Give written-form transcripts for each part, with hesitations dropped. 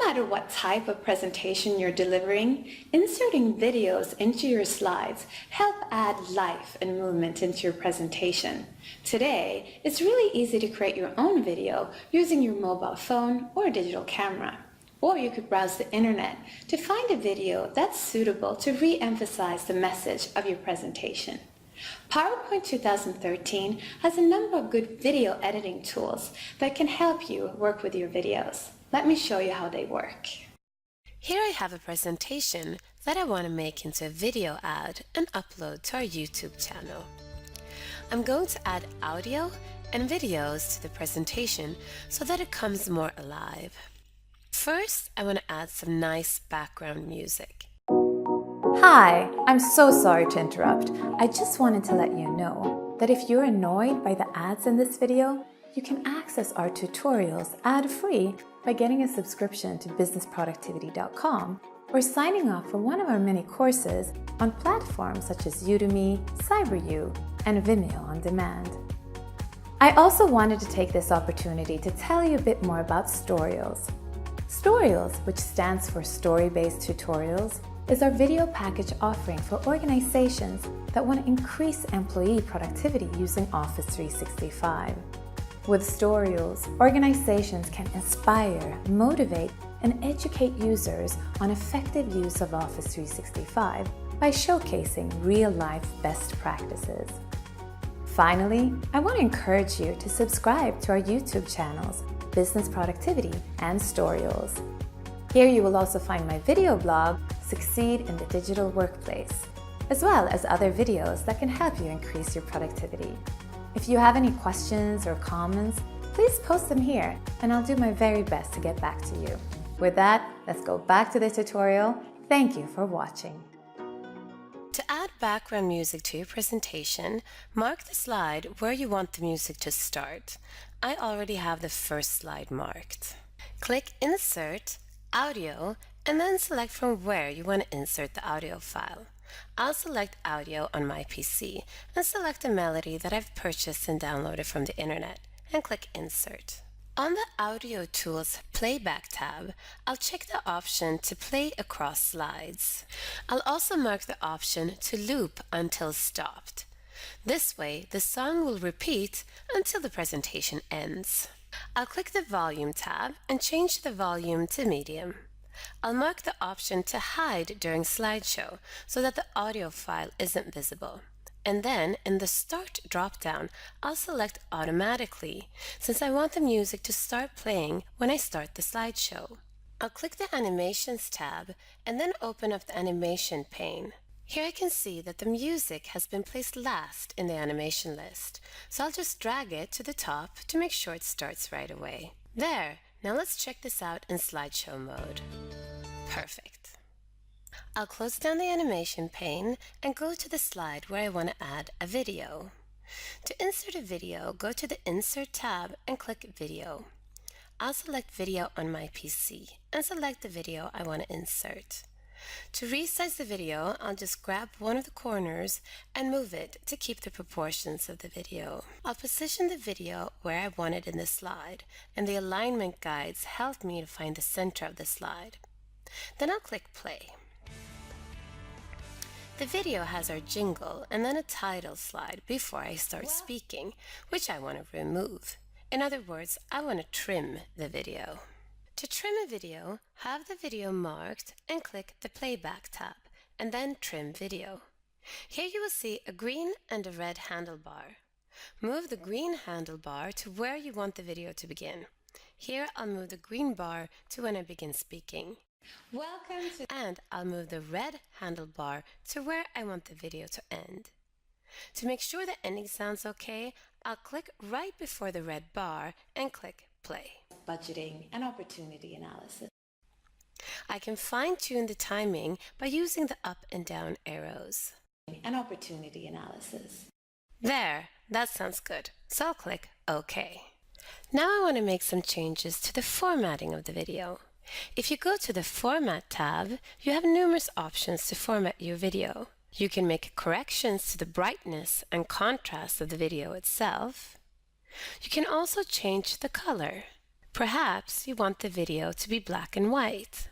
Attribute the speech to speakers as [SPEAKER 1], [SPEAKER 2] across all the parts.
[SPEAKER 1] matter what type of presentation you're delivering, inserting videos into your slides help add life and movement into your presentation. Today, it's really easy to create your own video using your mobile phone or digital camera. Or you could browse the internet to find a video that's suitable to re-emphasize the message of your presentation. PowerPoint 2013 has a number of good video editing tools that can help you work with your videos. Let me show you how they work.
[SPEAKER 2] Here I have a presentation that I want to make into a video ad and upload to our YouTube channel. I'm going to add audio and videos to the presentation so that it comes more alive. First, I want to add some nice background music.
[SPEAKER 3] Hi, I'm so sorry to interrupt. I just wanted to let you know that if you're annoyed by the ads in this video, you can access our tutorials ad-free by getting a subscription to businessproductivity.com or signing up for one of our many courses on platforms such as Udemy, CyberU, and Vimeo on demand. I also wanted to take this opportunity to tell you a bit more about Storyals. Storyals, which stands for Story-Based Tutorials, is our video package offering for organizations that want to increase employee productivity using Office 365. With Storyals, organizations can inspire, motivate, and educate users on effective use of Office 365 by showcasing real-life best practices. Finally, I want to encourage you to subscribe to our YouTube channels, Business Productivity and Storyals. Here you will also find my video blog, Succeed in the Digital Workplace, as well as other videos that can help you increase your productivity. If you have any questions or comments, please post them here and I'll do my very best to get back to you. With that, let's go back to the tutorial. Thank you for watching.
[SPEAKER 2] To add background music to your presentation, mark the slide where you want the music to start. I already have the first slide marked. Click Insert, Audio, and then select from where you want to insert the audio file. I'll select audio on my PC and select a melody that I've purchased and downloaded from the internet and click Insert. On the Audio Tools Playback tab, I'll check the option to play across slides. I'll also mark the option to loop until stopped. This way, the song will repeat until the presentation ends. I'll click the Volume tab and change the volume to medium. I'll mark the option to hide during slideshow so that the audio file isn't visible. And then in the Start drop-down, I'll select Automatically since I want the music to start playing when I start the slideshow. I'll click the Animations tab and then open up the animation pane. Here I can see that the music has been placed last in the animation list, so I'll just drag it to the top to make sure it starts right away. There! Now let's check this out in slideshow mode. Perfect. I'll close down the animation pane and go to the slide where I want to add a video. To insert a video, go to the Insert tab and click Video. I'll select Video on my PC and select the video I want to insert. To resize the video, I'll just grab one of the corners and move it to keep the proportions of the video. I'll position the video where I want it in the slide, and the alignment guides help me to find the center of the slide. Then I'll click Play. The video has our jingle and then a title slide before I start speaking, which I want to remove. In other words, I want to trim the video. To trim a video, have the video marked and click the Playback tab, and then Trim Video. Here you will see a green and a red handlebar. Move the green handlebar to where you want the video to begin. Here I'll move the green bar to when I begin speaking. And I'll move the red handlebar to where I want the video to end. To make sure the ending sounds okay, I'll click right before the red bar and click Play.
[SPEAKER 1] Budgeting and opportunity analysis.
[SPEAKER 2] I can fine-tune the timing by using the up and down arrows.
[SPEAKER 1] And opportunity analysis.
[SPEAKER 2] There, that sounds good. So I'll click OK. Now I want to make some changes to the formatting of the video. If you go to the Format tab, you have numerous options to format your video. You can make corrections to the brightness and contrast of the video itself. You can also change the color. Perhaps you want the video to be black and white.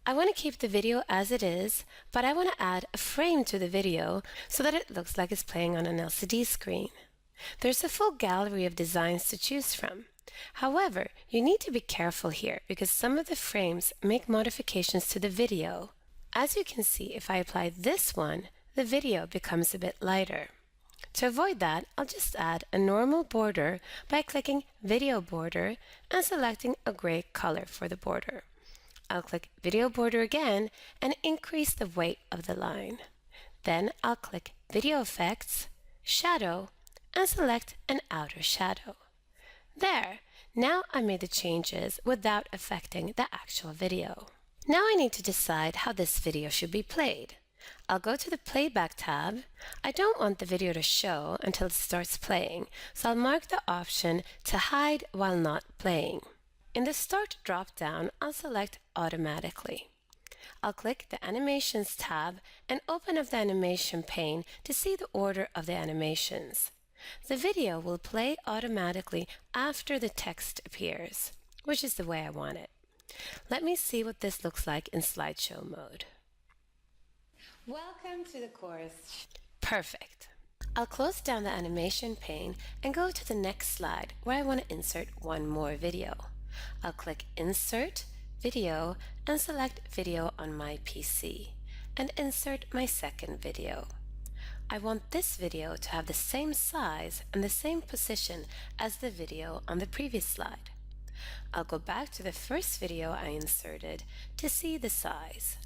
[SPEAKER 2] I want to keep the video as it is, but I want to add a frame to the video so that it looks like it's playing on an LCD screen. There's a full gallery of designs to choose from. However, you need to be careful here because some of the frames make modifications to the video. As you can see, if I apply this one, the video becomes a bit lighter. To avoid that, I'll just add a normal border by clicking Video Border and selecting a gray color for the border. I'll click Video Border again and increase the weight of the line. Then I'll click Video Effects, Shadow, and select an outer shadow. There! Now I made the changes without affecting the actual video. Now I need to decide how this video should be played. I'll go to the Playback tab. I don't want the video to show until it starts playing, so I'll mark the option to hide while not playing. In the Start drop-down, I'll select Automatically. I'll click the Animations tab and open up the animation pane to see the order of the animations. The video will play automatically after the text appears, which is the way I want it. Let me see what this looks like in slideshow mode.
[SPEAKER 1] Welcome to the course.
[SPEAKER 2] Perfect. I'll close down the animation pane and go to the next slide where I want to insert one more video. I'll click Insert, Video, and select Video on my PC, and insert my second video. I want this video to have the same size and the same position as the video on the previous slide. I'll go back to the first video I inserted to see the size.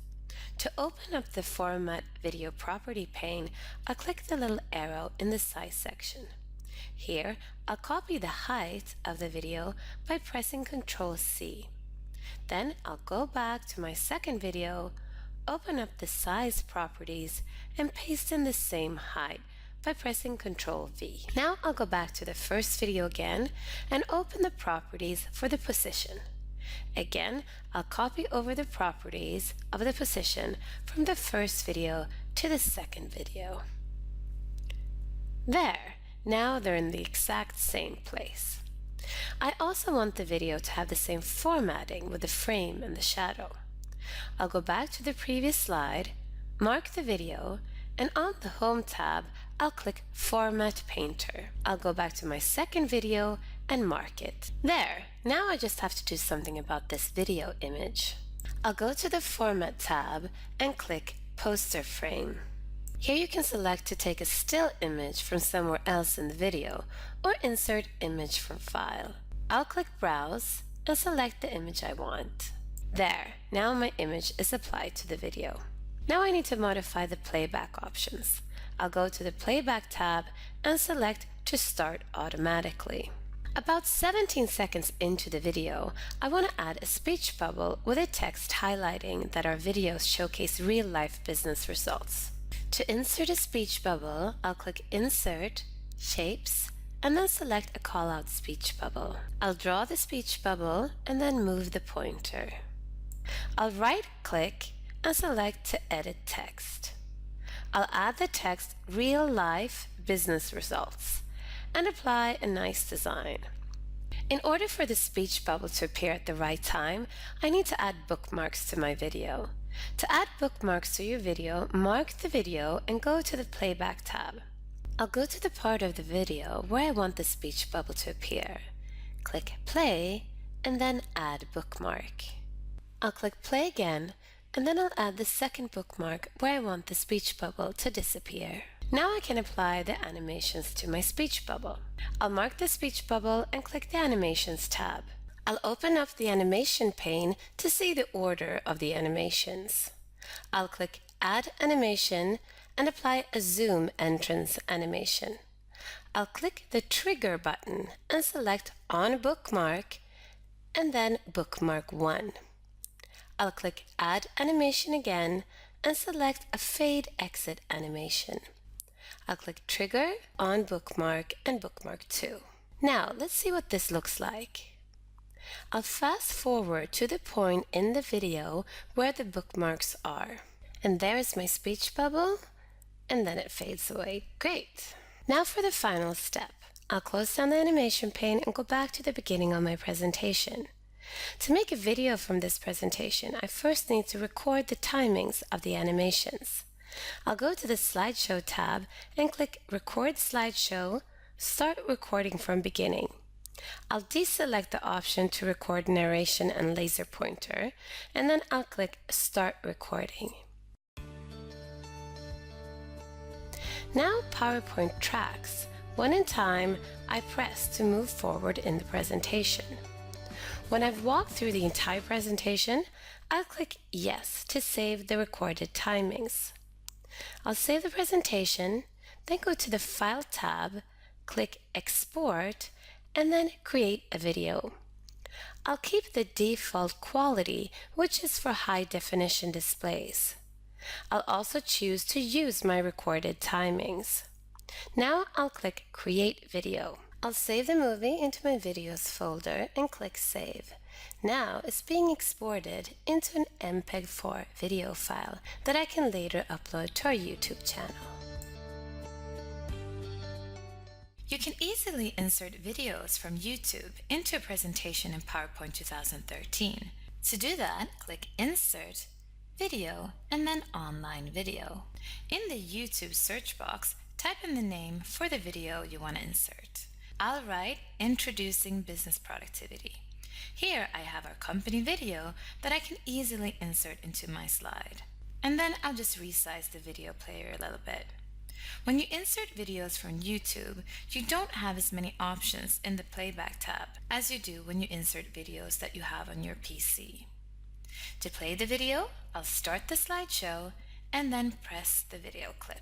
[SPEAKER 2] To open up the Format Video Property pane, I'll click the little arrow in the size section. Here, I'll copy the height of the video by pressing Ctrl+C. Then I'll go back to my second video, open up the size properties, and paste in the same height by pressing Ctrl+V. Now I'll go back to the first video again and open the properties for the position. Again, I'll copy over the properties of the position from the first video to the second video. There! Now they're in the exact same place. I also want the video to have the same formatting with the frame and the shadow. I'll go back to the previous slide, mark the video, and on the Home tab, I'll click Format Painter. I'll go back to my second video and mark it. There! Now I just have to do something about this video image. I'll go to the Format tab and click Poster Frame. Here you can select to take a still image from somewhere else in the video or insert image from file. I'll click Browse and select the image I want. There, now my image is applied to the video. Now I need to modify the playback options. I'll go to the Playback tab and select to start automatically. About 17 seconds into the video, I want to add a speech bubble with a text highlighting that our videos showcase real-life business results. To insert a speech bubble, I'll click Insert, Shapes, and then select a call-out speech bubble. I'll draw the speech bubble and then move the pointer. I'll right-click and select to edit text. I'll add the text Real-Life Business Results and apply a nice design. In order for the speech bubble to appear at the right time, I need to add bookmarks to my video. To add bookmarks to your video, mark the video and go to the Playback tab. I'll go to the part of the video where I want the speech bubble to appear. Click Play and then Add Bookmark. I'll click Play again and then I'll add the second bookmark where I want the speech bubble to disappear. Now I can apply the animations to my speech bubble. I'll mark the speech bubble and click the Animations tab. I'll open up the animation pane to see the order of the animations. I'll click Add Animation and apply a zoom entrance animation. I'll click the Trigger button and select On Bookmark and then Bookmark 1. I'll click Add Animation again and select a Fade Exit animation. I'll click Trigger, On Bookmark, and Bookmark 2. Now, let's see what this looks like. I'll fast forward to the point in the video where the bookmarks are. And there is my speech bubble, and then it fades away. Great! Now for the final step. I'll close down the animation pane and go back to the beginning of my presentation. To make a video from this presentation, I first need to record the timings of the animations. I'll go to the Slideshow tab and click Record Slideshow, Start Recording from Beginning. I'll deselect the option to record narration and laser pointer, and then I'll click Start Recording. Now PowerPoint tracks. When in time, I press to move forward in the presentation. When I've walked through the entire presentation, I'll click Yes to save the recorded timings. I'll save the presentation, then go to the File tab, click Export, and then Create a Video. I'll keep the default quality, which is for high definition displays. I'll also choose to use my recorded timings. Now I'll click Create Video. I'll save the movie into my Videos folder and click Save. Now it's being exported into an MPEG-4 video file that I can later upload to our YouTube channel. You can easily insert videos from YouTube into a presentation in PowerPoint 2013. To do that, click Insert, Video, and then Online Video. In the YouTube search box, type in the name for the video you want to insert. I'll write Introducing Business Productivity. Here I have our company video that I can easily insert into my slide. And then I'll just resize the video player a little bit. When you insert videos from YouTube, you don't have as many options in the Playback tab as you do when you insert videos that you have on your PC. To play the video, I'll start the slideshow and then press the video clip.